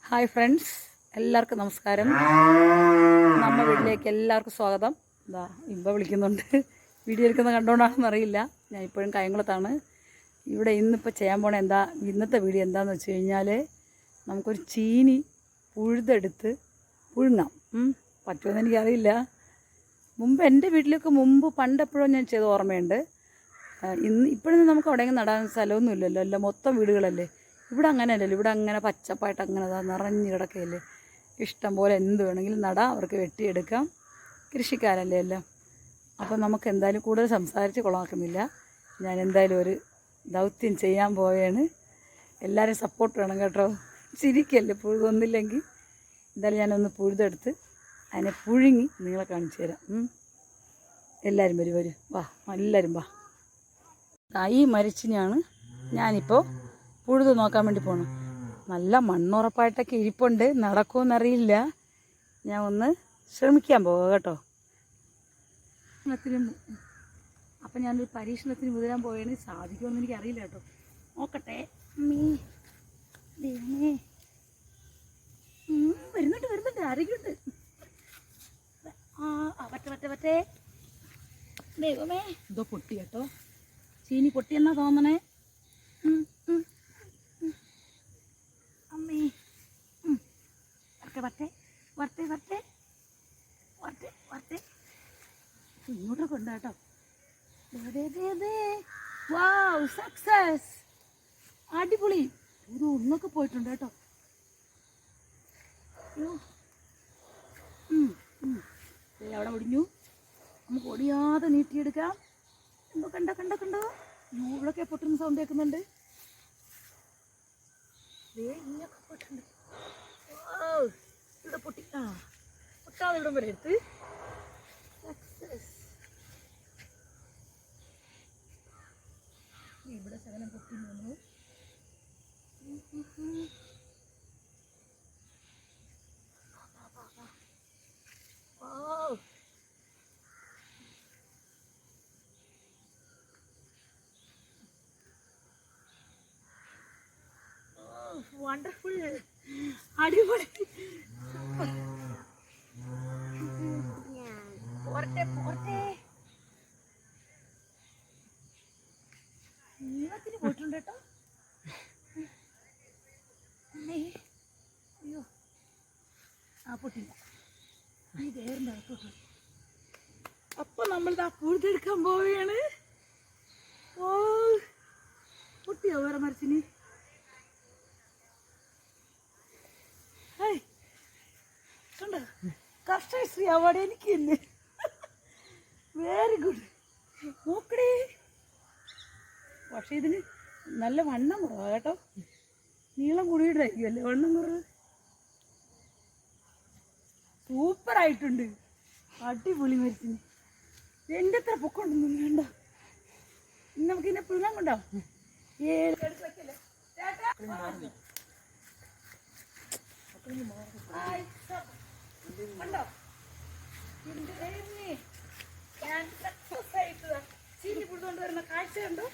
Hi friends, എല്ലാവർക്കും നമസ്കാരം. നമ്മുടെ വീട്ടിലേക്ക് എല്ലാവർക്കും സ്വാഗതം. എന്താ ഇമ്പ വിളിക്കുന്നുണ്ട്, വീഡിയോ എടുക്കുന്ന കണ്ടുകൊണ്ടാണെന്ന് അറിയില്ല. ഞാൻ ഇപ്പോഴും കായംകുളത്താണ്. ഇവിടെ ഇന്നിപ്പോൾ ചെയ്യാൻ പോണ ഇന്നത്തെ വീഡിയോ എന്താണെന്ന് വെച്ച് കഴിഞ്ഞാൽ, നമുക്കൊരു ചീനി പുഴുതെടുത്ത് പുഴുങ്ങാം. പറ്റുമെന്ന് എനിക്കറിയില്ല. മുമ്പ് എൻ്റെ വീട്ടിലൊക്കെ പണ്ടെപ്പോഴും ഞാൻ ചെയ്ത ഓർമ്മയുണ്ട്. ഇപ്പോഴൊന്നും നമുക്ക് എവിടെയെങ്കിലും നടാൻ സ്ഥലമൊന്നും ഇല്ലല്ലോ, എല്ലാം മൊത്തം വീടുകളല്ലേ. ഇവിടെ അങ്ങനെ അല്ലല്ലോ, ഇവിടെ അങ്ങനെ പച്ചപ്പായിട്ട് അങ്ങനെ നിറഞ്ഞു കിടക്കുകയല്ലേ. ഇഷ്ടം പോലെ എന്ത് വേണമെങ്കിലും നടാം, അവർക്ക് വെട്ടിയെടുക്കാം. കൃഷിക്കാരല്ലേ എല്ലാം. അപ്പം നമുക്ക് എന്തായാലും കൂടുതൽ സംസാരിച്ച് കൊളാക്കുന്നില്ല. ഞാൻ എന്തായാലും ഒരു ദൗത്യം ചെയ്യാൻ പോവുകയാണ്. എല്ലാവരും സപ്പോർട്ട് വേണം കേട്ടോ. ചിരിക്കല്ലേ, പുഴുതൊന്നില്ലെങ്കിൽ. എന്തായാലും ഞാനൊന്ന് പുഴുതെടുത്ത് അതിനെ പുഴുങ്ങി നിങ്ങളെ കാണിച്ചു തരാം. എല്ലാവരും വരും വാ, എല്ലാവരും വാ. ഈ മരിച്ചിനാണ് ഞാനിപ്പോൾ പുഴുത് നോക്കാൻ വേണ്ടി പോകണം. നല്ല മണ്ണുറപ്പായിട്ടൊക്കെ ഇരിപ്പുണ്ട്, നടക്കുമെന്നറിയില്ല. ഞാൻ ഒന്ന് ശ്രമിക്കാൻ പോകാം കേട്ടോ. അപ്പം ഞാനൊരു പരീക്ഷണത്തിന് മുതിരാൻ പോവുകയാണ്. സാധിക്കുമെന്ന് എനിക്കറിയില്ല കേട്ടോ. നോക്കട്ടെ. വരുന്നുണ്ട് ആരെങ്കിലുണ്ട്. പറ്റേ ദൈവമേ, എന്തോ പൊട്ടി കേട്ടോ. ചീനി പൊട്ടിയെന്നാ തോന്നണേ. അമ്മേ, വരട്ടെ ഇങ്ങോട്ടൊക്കെ ഉണ്ട് കേട്ടോ. വാവ്, സക്സസ്, അടിപൊളി. ഇത് ഒന്നൊക്കെ പോയിട്ടുണ്ട് കേട്ടോ. അവിടെ ഒടിഞ്ഞു. നമുക്ക് ഒടിയാതെ നീട്ടിയെടുക്കാം. കണ്ടോ ഇവിടൊക്കെ പൊട്ടുന്ന സൗണ്ട് കേൾക്കുന്നുണ്ട്. ഇങ്ങനൊക്കെ പൊട്ടുണ്ട്. ഇവിടെ പൊട്ടി. പൊട്ടാതെ ഇവിടം വരെ എടുത്ത്. സക്സസ്. ഇവിടെ ശകലം പൊട്ടി വന്നു. വണ്ടർഫുൾ, അടിപൊളി. പോരട്ടെ നീളത്തിന് പോയിട്ടുണ്ട് കേട്ടോ. അയ്യോ, പൊട്ടില്ല. ഇതേറിൻ്റെ അകത്തോട്ട്. അപ്പൊ നമ്മളിതാ പുഴുതെടുക്കാൻ പോവുകയാണ്. പൊട്ടിയോ വേറെ മരച്ചിന്? കണ്ടോ, കർഷകശ്രീ അവാർഡ് എനിക്ക് തന്നെ. Very good. നോക്കടേ. പക്ഷെ ഇതിന് നല്ല വണ്ണം കുറവാണ് കേട്ടോ. നീളം കൂടിയിട്ടായിരിക്കും അല്ലേ വണ്ണം കുറവ്. സൂപ്പറായിട്ടുണ്ട്, അടിപൊളി മരിച്ചിന്. എൻ്റെ അത്ര പൊക്കമുണ്ടെന്നും വേണ്ട. നമുക്ക് ഇതിനെ പുഴുങ്ങാൻ കൊണ്ടോ. ഞാൻ സക്സസ് ആയിട്ട് ചീനി പുഴുതുകൊണ്ട് വരുന്ന കാഴ്ച കണ്ടോ.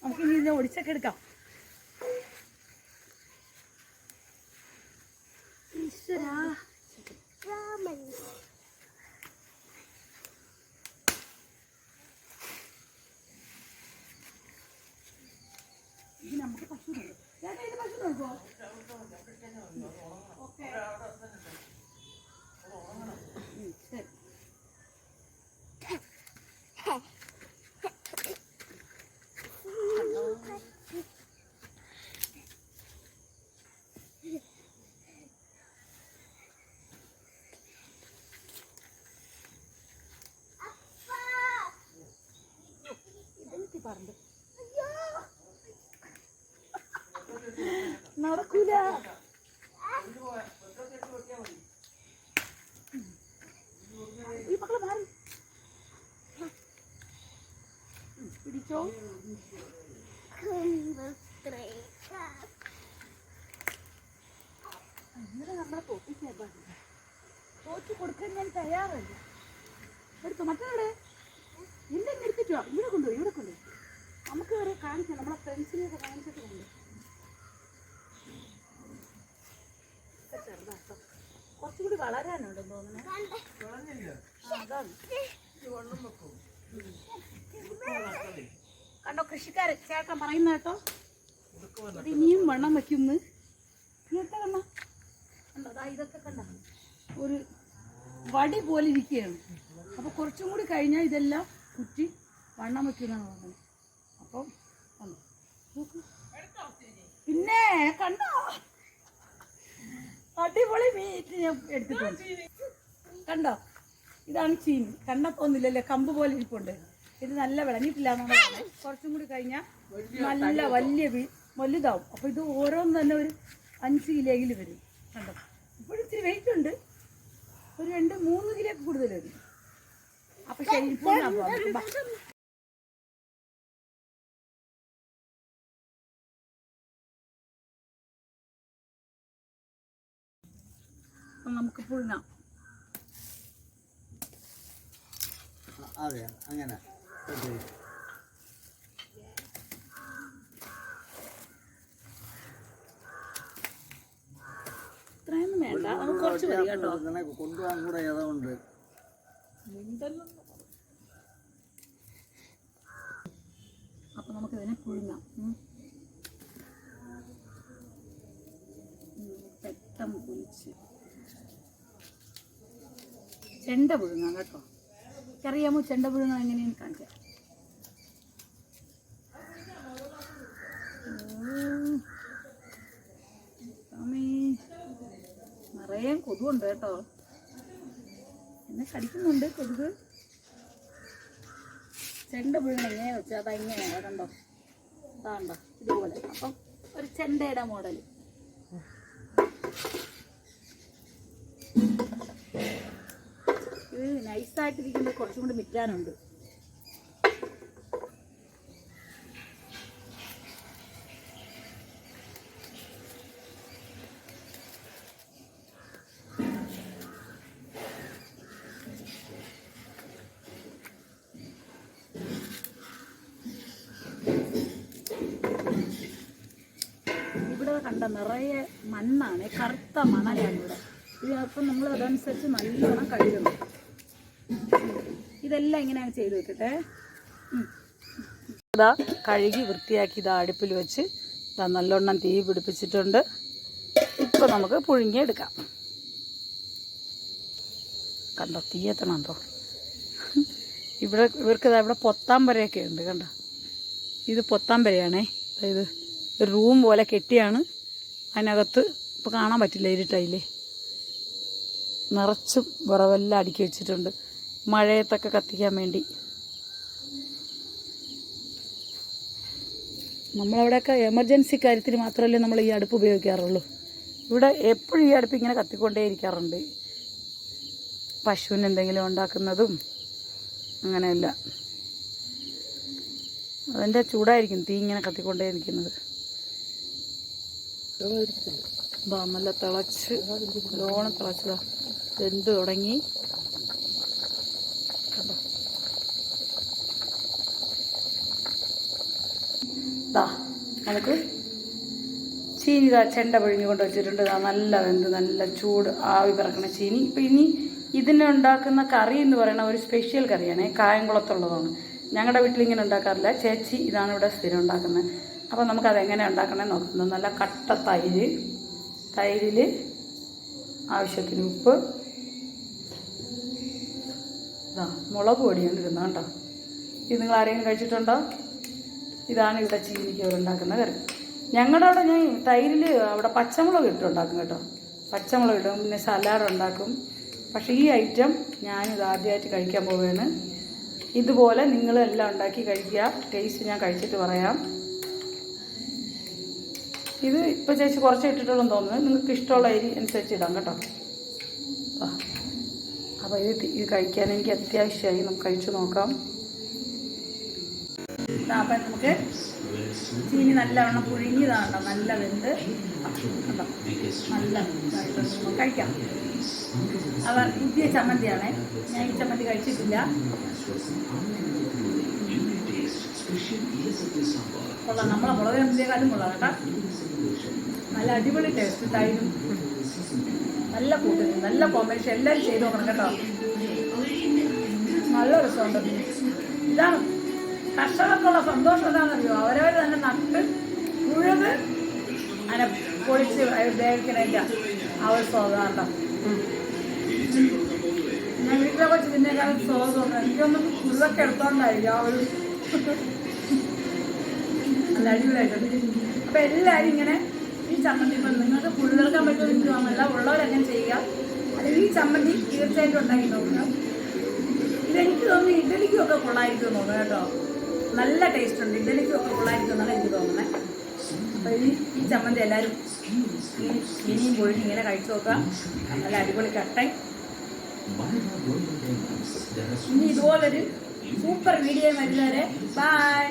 നമുക്ക് ഇനി ഇതിനെ ഒടിച്ചൊക്കെ എടുക്കാം. ഈശ്വരാ, ഇത് നമുക്ക് പശു നോക്കോ. ഓക്കെ, ശരി. ഇതെനിക്ക് പറഞ്ഞു നടക്കൂല. ഈ മക്കളെ മാറി പിടിച്ചോ. അങ്ങനെ നമ്മളെ തോറ്റു കൊടുക്കാൻ ഞാൻ തയ്യാറല്ല. എടുത്തു മറ്റേ ഇല്ലെന്ന് എടുത്തിട്ടോ. ഇവിടെ കൊണ്ടുപോയി നമുക്ക് വരെ കാണിക്കാം. നമ്മളെ ഫ്രണ്ട്സിനെയൊക്കെ കാണിച്ചിട്ടുണ്ട്. വളരാനുണ്ടെന്ന് തോന്നുന്നു. അതാണ് കണ്ടോ കൃഷിക്കാരൻ ചേട്ടൻ പറയുന്ന കേട്ടോ, ഇത് ഇനിയും വണ്ണം വയ്ക്കുന്നു. ഇതൊക്കെ കണ്ടോ, കണ്ടോ ഇതൊക്കെ കണ്ട ഒരു വടി പോലെ ഇരിക്കുകയാണ്. അപ്പോൾ കുറച്ചും കൂടി കഴിഞ്ഞാൽ ഇതെല്ലാം കുറ്റി വണ്ണം വയ്ക്കുന്നതാണ് പറഞ്ഞത്. അപ്പം പിന്നെ കണ്ടോ അടിപൊളി മീറ്റ് ഞാൻ എടുത്തിട്ടുണ്ട്. കണ്ടോ ഇതാണ് ചീനി. കണ്ടപ്പോന്നില്ലല്ലേ, കമ്പ് പോലെ ഇരിപ്പുണ്ട്. ഇത് നല്ല വിളഞ്ഞിട്ടില്ല എന്നാണ് പറഞ്ഞത്. കുറച്ചും കൂടി കഴിഞ്ഞാൽ നല്ല വലുതാവും. അപ്പോൾ ഇത് ഓരോന്ന് തന്നെ ഒരു 5 കിലോയിൽ വരും. കണ്ടോ ഇപ്പോഴും ഇച്ചിരി വെയിറ്റ് ഉണ്ട്, ഒരു 2-3 കിലോ കൂടുതൽ വരും. അപ്പോൾ ശരി, ഇപ്പോൾ നമുക്ക് പുഴുങ്ങാം. അതെ അങ്ങനെ ഇത്രയൊന്നും വേണ്ട, നമുക്ക് കുറച്ച് മതി കേട്ടോ. കൊണ്ടുപോകാൻ കൂടെ ഏതുകൊണ്ട് അപ്പൊ നമുക്ക് ഇതിനെ പുഴുങ്ങാം. പെട്ടെന്ന് പൊളിച്ച് ചെണ്ട പുഴുങ്ങാം കേട്ടോ. അറിയാമോ ചെണ്ട പുഴുങ്ങാൻ എങ്ങനെയാണ് കാണിക്കാം. നിറയെ കൊതുകുണ്ട് കേട്ടോ, എന്നെ കടിക്കുന്നുണ്ട് കൊതുക്. ചെണ്ട പുഴുങ്ങ എങ്ങനെയാ വെച്ചാൽ അതാ ഇങ്ങനെയാണ് കണ്ടോ, അതാണ്ടോ ഇതുപോലെ. അപ്പം ഒരു ചെണ്ടയുടെ മോഡൽ. ഇത് നൈസായിട്ടിരിക്കുന്നത് കുറച്ചും കൂടി മിറ്റാനുണ്ട്. ഇവിടെ കണ്ട നിറയെ മണ്ണാണ്, കറുത്ത മണലാണ് ഇവിടെ. അപ്പം നമ്മൾ അതനുസരിച്ച് നല്ലോണം കഴുകണം. ഇതെല്ലാം ഇങ്ങനെയാണ് ചെയ്ത് വെക്കട്ടെ. ഇതാ കഴുകി വൃത്തിയാക്കി ഇതാ അടുപ്പിൽ വെച്ച് ഇതാ നല്ലോണം തീ പിടിപ്പിച്ചിട്ടുണ്ട്. ഇപ്പം നമുക്ക് പുഴുങ്ങിയെടുക്കാം. കണ്ടോ തീയത്തണോ ഇവിടെ ഇവർക്കിതാ ഇവിടെ പൊത്താമ്പരയൊക്കെ ഉണ്ട് കണ്ടോ. ഇത് പൊത്താമ്പരയാണേ. അതായത് ഒരു റൂം പോലെ കെട്ടിയാണ് അതിനകത്ത്. ഇപ്പോൾ കാണാൻ പറ്റില്ല ഇരുട്ടായില്ലേ, നിറച്ചും വിറവെല്ലാം അടുക്കി വെച്ചിട്ടുണ്ട് മഴയത്തൊക്കെ കത്തിക്കാൻ വേണ്ടി. നമ്മളവിടെയൊക്കെ എമർജൻസി കാര്യത്തിന് മാത്രമല്ലേ നമ്മൾ ഈ അടുപ്പ് ഉപയോഗിക്കാറുള്ളൂ. ഇവിടെ എപ്പോഴും ഈ അടുപ്പ് ഇങ്ങനെ കത്തിക്കൊണ്ടേ ഇരിക്കാറുണ്ട്. പശുവിന് എന്തെങ്കിലും ഉണ്ടാക്കുന്നതും അങ്ങനെയല്ല, അതിൻ്റെ ചൂടായിരിക്കും തീ ഇങ്ങനെ കത്തിക്കൊണ്ടേ ഇരിക്കുന്നത്. നല്ല തിളച്ച് ലോണം തിളച്ചതാ, വെന്ത് തുടങ്ങി കണ്ടോ. നമുക്ക് ചീനി ചെണ്ട പിഴിഞ്ഞ് കൊണ്ട് വെച്ചിട്ടുണ്ട്. നല്ല വെന്ത് നല്ല ചൂട് ആവി പറക്കണ ചീനി. ഇപ്പം ഇനി ഇതിനുണ്ടാക്കുന്ന കറി എന്ന് പറയുന്ന ഒരു സ്പെഷ്യൽ കറിയാണ്, കായംകുളത്തുള്ളതാണ്. ഞങ്ങളുടെ വീട്ടിൽ ഇങ്ങനെ ഉണ്ടാക്കാറില്ല, ചേച്ചി ഇതാണ് ഇവിടെ സ്ഥിരം ഉണ്ടാക്കുന്നത്. അപ്പോൾ നമുക്കതെങ്ങനെ ഉണ്ടാക്കണമെന്ന് നോക്കുന്നത്. നല്ല കട്ട തൈരിൽ ആവശ്യത്തിന് ഉപ്പ്, മുളക് പൊടിയാണ് ഇടുന്നത് കേട്ടോ. ഇത് നിങ്ങൾ ആരെങ്കിലും കഴിച്ചിട്ടുണ്ടോ? ഇതാണ് ഇവിടെ ചീനിക്ക് അവരുണ്ടാക്കുന്ന കറി. ഞങ്ങളുടെ അവിടെ ഞാൻ തൈരിൽ അവിടെ പച്ചമുളക് ഇട്ടുണ്ടാക്കും കേട്ടോ. പച്ചമുളക് ഇടും, പിന്നെ സലാഡ് ഉണ്ടാക്കും. പക്ഷേ ഈ ഐറ്റം ഞാനിത് ആദ്യമായിട്ട് കഴിക്കാൻ പോവുകയാണ്. ഇതുപോലെ നിങ്ങളെല്ലാം ഉണ്ടാക്കി കഴിക്കുക. ടേസ്റ്റ് ഞാൻ കഴിച്ചിട്ട് പറയാം. ഇത് ഇപ്പോൾ ചേച്ചി കുറച്ച് ഇട്ടിട്ടുള്ളതെന്ന് തോന്നുന്നു. നിങ്ങൾക്ക് ഇഷ്ടമുള്ള അരി അനുസരിച്ച് ഇടാം കേട്ടോ. അപ്പോൾ ഇത് കഴിക്കാൻ എനിക്ക് അത്യാവശ്യമായി. നമുക്ക് കഴിച്ചു നോക്കാം. അപ്പം നമുക്ക് ചീനി നല്ലവണ്ണം പുഴുങ്ങിയതാണോ, നല്ല വെന്ത് കണ്ടോ, നല്ല കഴിക്കാം. അവർ പുതിയ ചമ്മന്തിയാണേ, ഞാൻ ഈ ചമ്മന്തി കഴിച്ചിട്ടില്ല. കൊള്ളാം, നമ്മളെ മുളക് ചമ്മന്തിയെക്കാളും കൊള്ളാം കേട്ടോ. നല്ല അടിപൊളി ടേസ്റ്റ്, തൈരും നല്ല കൂട്ടുന്നു, നല്ല കോമ്പിനേഷൻ. എല്ലാവരും ചെയ്ത് നോക്കണം കേട്ടോ, നല്ല രസമുണ്ട്. ഇതാണ് കർഷകർക്കുള്ള സന്തോഷം. എന്താണെന്നറിയോ, അവരവർ തന്നെ നട്ട് ഉഴുത് അതിനെ പൊളിച്ച് വേവിക്കണേൻ്റെ ആ ഒരു സ്വാദം കേട്ടോ. ഞാൻ വീട്ടിലെ കുറച്ച് തിന്നേക്കാളും സ്വാദം എനിക്കൊന്നും ഉഴുതൊക്കെ എടുത്തോണ്ടായിരിക്കും ആ ഒരു നല്ല അടിപൊളിയായിട്ടുണ്ട്. അപ്പം എല്ലാവരും ഇങ്ങനെ ഈ ചമ്മന്തി, ഇപ്പം നിങ്ങൾക്ക് പുഴുതെടുക്കാൻ പറ്റുമെന്ന് എനിക്ക് തോന്നുന്നില്ല, ഉള്ളവരങ്ങനെ ചെയ്യുക. അല്ലെങ്കിൽ ഈ ചമ്മന്തി തീർച്ചയായിട്ടും ഉണ്ടാക്കി നോക്കുക. ഇതെനിക്ക് തോന്നുന്നു ഇഡ്ഡലിക്കും ഒക്കെ കൊള്ളായിരിക്കും തോന്നുന്നു കേട്ടോ. നല്ല ടേസ്റ്റ് ഉണ്ട്, ഇഡ്ഡലിക്കും ഒക്കെ കൊള്ളായിരിക്കും എന്നാണ് എനിക്ക് തോന്നുന്നത്. അപ്പോൾ ഈ ചമ്മന്തി എല്ലാവരും ഇനിയും പോയിട്ട് ഇങ്ങനെ കഴിച്ചു നോക്കുക. നല്ല അടിപൊളി കട്ടൻ. ഇനി ഇതുപോലൊരു സൂപ്പർ വീഡിയോ വരുന്നവരെ ബൈ.